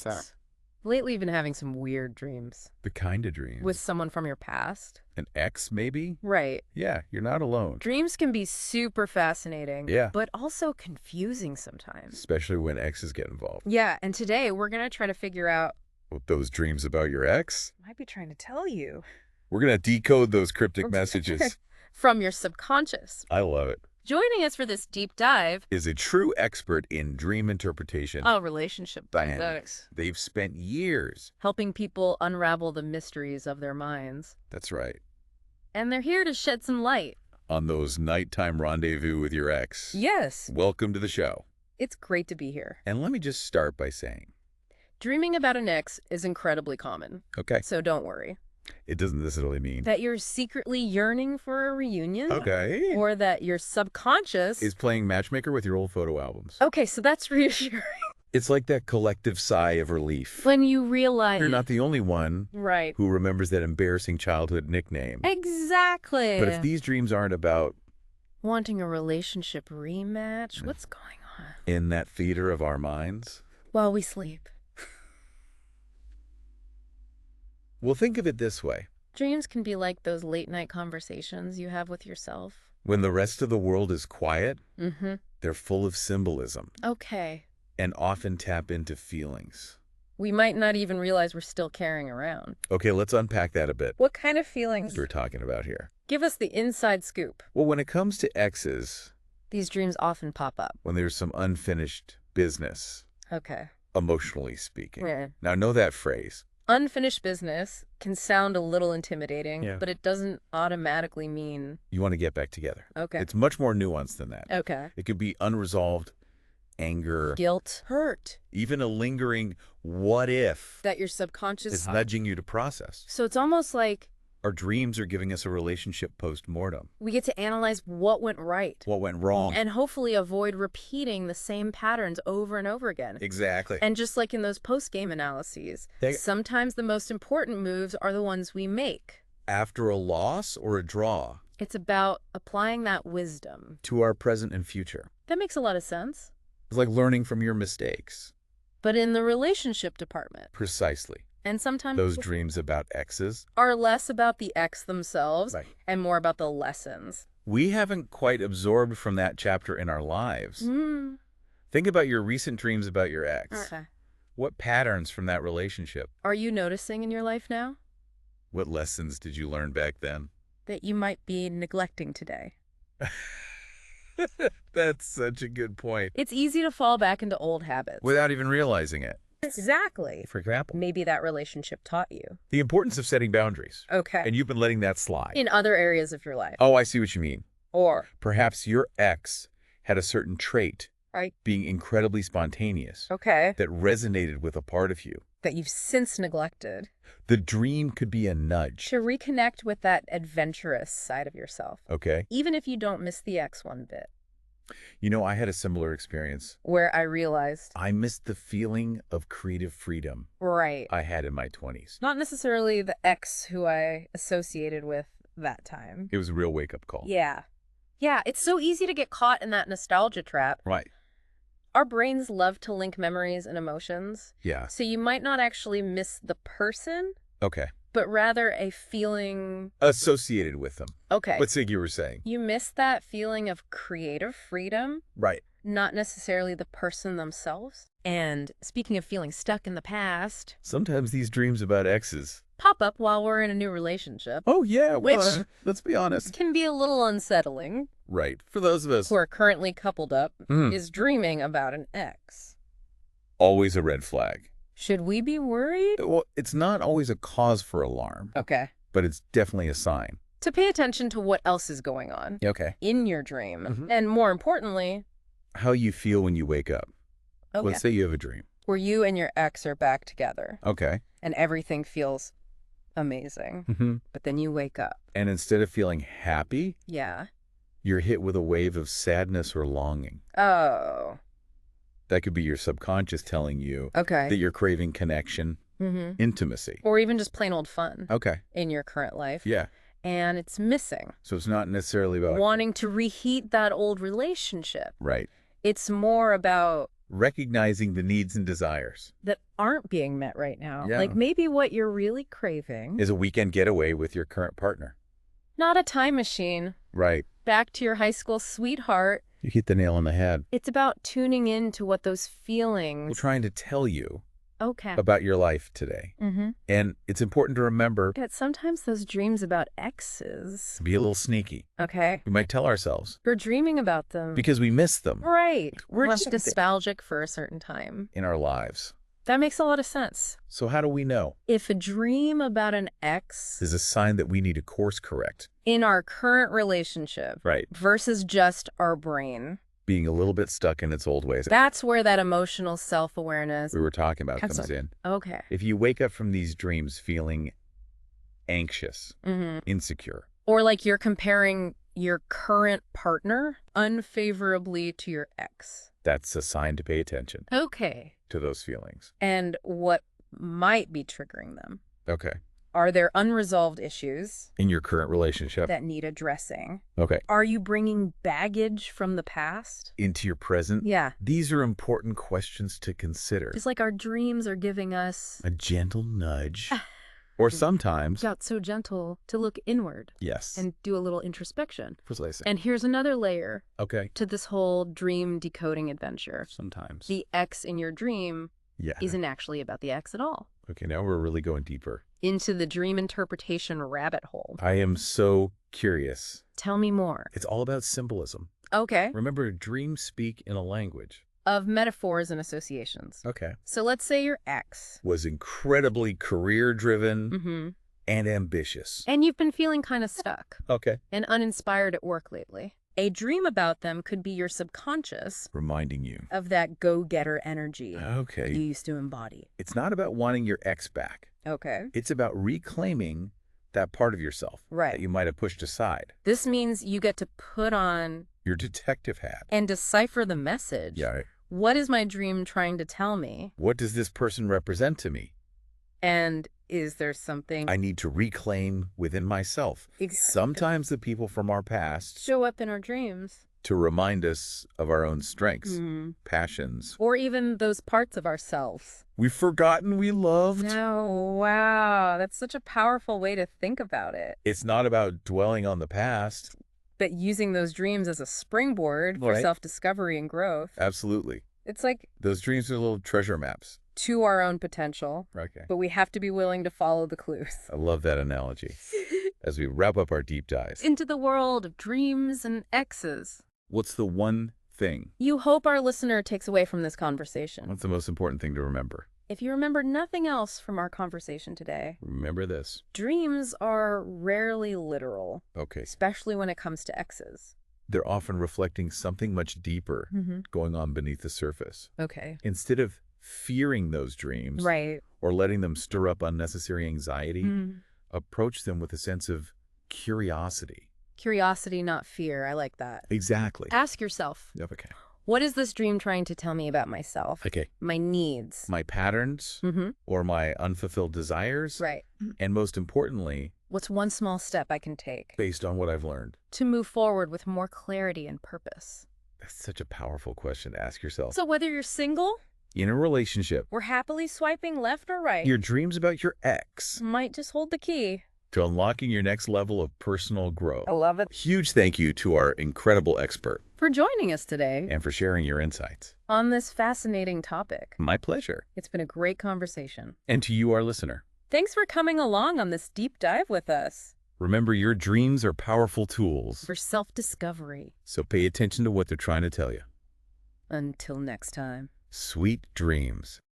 So, lately you've been having some weird dreams. The kind of dreams. With someone from your past? An ex, maybe? Right. Yeah, you're not alone. Dreams can be super fascinating. Yeah. But also confusing sometimes. Especially when exes get involved. Yeah, and today we're going to try to figure out... What, those dreams about your ex? I might be trying to tell you. We're going to decode those cryptic messages. From your subconscious. I love it. Joining us for this deep dive Is a true expert in dream interpretation. relationship Diane. dynamics. They've spent years. Helping people unravel the mysteries of their minds. That's right. And they're here to shed some light. On those nighttime rendezvous with your ex. Yes. Welcome to the show. It's great to be here. And let me just start by saying. Dreaming about an ex is incredibly common. Okay. So don't worry. It doesn't necessarily mean. That you're secretly yearning for a reunion? Okay. Or that your subconscious... Is playing matchmaker with your old photo albums. Okay, so that's reassuring. It's like that collective sigh of relief. When you realize... You're not the only one Right. who remembers that embarrassing childhood nickname. Exactly. But if these dreams aren't about wanting a relationship rematch, what's going on? in that theater of our minds, While we sleep. well, think of it this way. Dreams can be like those late-night conversations you have with yourself. When the rest of the world is quiet, Mm-hmm. they're full of symbolism Okay. and often tap into feelings. We might not even realize we're still carrying around. Okay, let's unpack that a bit. What kind of feelings? We're talking about here. Give us the inside scoop. Well, when it comes to exes, These dreams often pop up. when there's some unfinished business, Okay. emotionally speaking. Yeah. Now, know that phrase. Unfinished business can sound a little intimidating, Yeah. but it doesn't automatically mean... You want to get back together. Okay. It's much more nuanced than that. Okay. It could be unresolved anger, Guilt. Hurt. even a lingering what if That your subconscious... is nudging you to process. So it's almost like Our dreams are giving us a relationship post-mortem. we get to analyze what went right. What went wrong? And hopefully avoid repeating the same patterns over and over again. Exactly. And just like in those post-game analyses, They- sometimes the most important moves are the ones we make. After a loss or a draw, It's about applying that wisdom. to our present and future. That makes a lot of sense. It's like learning from your mistakes. But in the relationship department, Precisely. and sometimes Those dreams about exes. are less about the ex themselves Right. and more about the lessons. We haven't quite absorbed from that chapter in our lives. Mm. Think about your recent dreams about your ex. Okay. What patterns from that relationship? Are you noticing in your life now What lessons did you learn back then? that you might be neglecting today? That's such a good point. It's easy to fall back into old habits. Without even realizing it. Exactly. For example, Maybe that relationship taught you. the importance of setting boundaries. Okay. And you've been letting that slide. In other areas of your life. Oh, I see what you mean. Or, Perhaps your ex had a certain trait, right. being incredibly spontaneous, Okay. that resonated with a part of you. That you've since neglected. The dream could be a nudge. To reconnect with that adventurous side of yourself. Okay. Even if you don't miss the ex one bit. You know, I had a similar experience. Where I realized, I missed the feeling of creative freedom right. I had in my 20s. Not necessarily the ex who I associated with that time. It was a real wake-up call. Yeah. Yeah, it's so easy to get caught in that nostalgia trap. Right. Our brains love to link memories and emotions. Yeah. So you might not actually miss the person, Okay. but rather a feeling... Associated with them. Okay. What Siggy were saying. You miss that feeling of creative freedom, Right. not necessarily the person themselves. And speaking of feeling stuck in the past, Sometimes these dreams about exes. pop up while we're in a new relationship, Oh, yeah. Well, Which- let's be honest. can be a little unsettling. Right. For those of us. Who are currently coupled up Mm. is dreaming about an ex. Always a red flag. Should we be worried? Well, it's not always a cause for alarm, Okay. but it's definitely a sign. To pay attention to what else is going on Okay. in your dream. Mhm. And more importantly, How you feel when you wake up. okay, Let's say you have a dream. where you and your ex are back together Okay. and everything feels amazing. Mm-hmm. But then you wake up. And instead of feeling happy, Yeah. you're hit with a wave of sadness or longing. Oh. That could be your subconscious telling you Okay. that you're craving connection, Mm-hmm. intimacy. Or even just plain old fun Okay. in your current life. Yeah. And it's missing. So it's not necessarily about... Wanting to reheat that old relationship. Right. It's more about Recognizing the needs and desires. that aren't being met right now. Yeah. Like maybe what you're really craving. Is a weekend getaway with your current partner. Not a time machine. Right. Back to your high school sweetheart. You hit the nail on the head. It's about tuning in to what those feelings. We're trying to tell you Okay. about your life today. Mm-hmm. And it's important to remember That sometimes those dreams about exes. to be a little sneaky. Okay. We might tell ourselves We're dreaming about them. because we miss them Right. We're Well, just nostalgic for a certain time. in our lives. That makes a lot of sense. So how do we know? If a dream about an ex Is a sign that we need to course correct. in our current relationship Right. versus just our brain, Being a little bit stuck in its old ways. that's where that emotional self-awareness. We were talking about Comes comes up. in. Okay. If you wake up from these dreams feeling anxious, Mm-hmm. insecure, Or like you're comparing your current partner unfavorably to your ex. that's a sign to pay attention Okay. to those feelings. And what might be triggering them? Okay. Are there unresolved issues In your current relationship. that need addressing? Okay. Are you bringing baggage from the past? Into your present. Yeah. These are important questions to consider. It's like our dreams are giving us. A gentle nudge. Or sometimes, Got so gentle to look inward yes. and do a little introspection. Precisely. And here's another layer Okay. to this whole dream decoding adventure. Sometimes. The ex in your dream Yeah. isn't actually about the ex at all. Okay, now we're really going deeper. Into the dream interpretation rabbit hole. I am so curious. Tell me more. It's all about symbolism. Okay. Remember, dreams speak in a language. Of metaphors and associations. Okay. So let's say your ex. Was incredibly career-driven Mm-hmm. and ambitious. And you've been feeling kind of stuck Okay. and uninspired at work lately. A dream about them could be your subconscious Reminding you. of that go-getter energy Okay. you used to embody. It's not about wanting your ex back. Okay. It's about reclaiming that part of yourself Right. that you might have pushed aside. This means you get to put on Your detective hat. and decipher the message. Yeah. Right. What is my dream trying to tell me? What does this person represent to me? And is there something I need to reclaim within myself. Exactly. Sometimes the people from our past show up in our dreams? to remind us of our own strengths, Mhm. passions. Or even those parts of ourselves. We've forgotten we loved. No, wow. That's such a powerful way to think about it. It's not about dwelling on the past. But using those dreams as a springboard for Right. self-discovery and growth. Absolutely. It's like Those dreams are little treasure maps. to our own potential, Okay. but we have to be willing to follow the clues. I love that analogy. As we wrap up our deep dives, Into the world of dreams and exes. what's the one thing? You hope our listener takes away from this conversation. What's the most important thing to remember? If you remember nothing else from our conversation today, Remember this. dreams are rarely literal, Okay. especially when it comes to exes. They're often reflecting something much deeper Mm-hmm. going on beneath the surface. Okay. Instead of fearing those dreams Right. or letting them stir up unnecessary anxiety, Mm. approach them with a sense of curiosity. Curiosity, not fear. I like that. Exactly. Ask yourself, Okay. what is this dream trying to tell me about myself? Okay. My needs. My patterns Mm-hmm. or my unfulfilled desires. Right. And most importantly, What's one small step I can take based on what I've learned. to move forward with more clarity and purpose? That's such a powerful question to ask yourself. So whether you're single, In a relationship, we're happily swiping left or right, your dreams about your ex might just hold the key. to unlocking your next level of personal growth. I love it. Huge thank you to our incredible expert For joining us today and for sharing your insights. on this fascinating topic. My pleasure. It's been a great conversation. And to you, our listener, Thanks for coming along on this deep dive with us remember your dreams are powerful tools, for self-discovery. so pay attention to what they're trying to tell you. Until next time. Sweet dreams.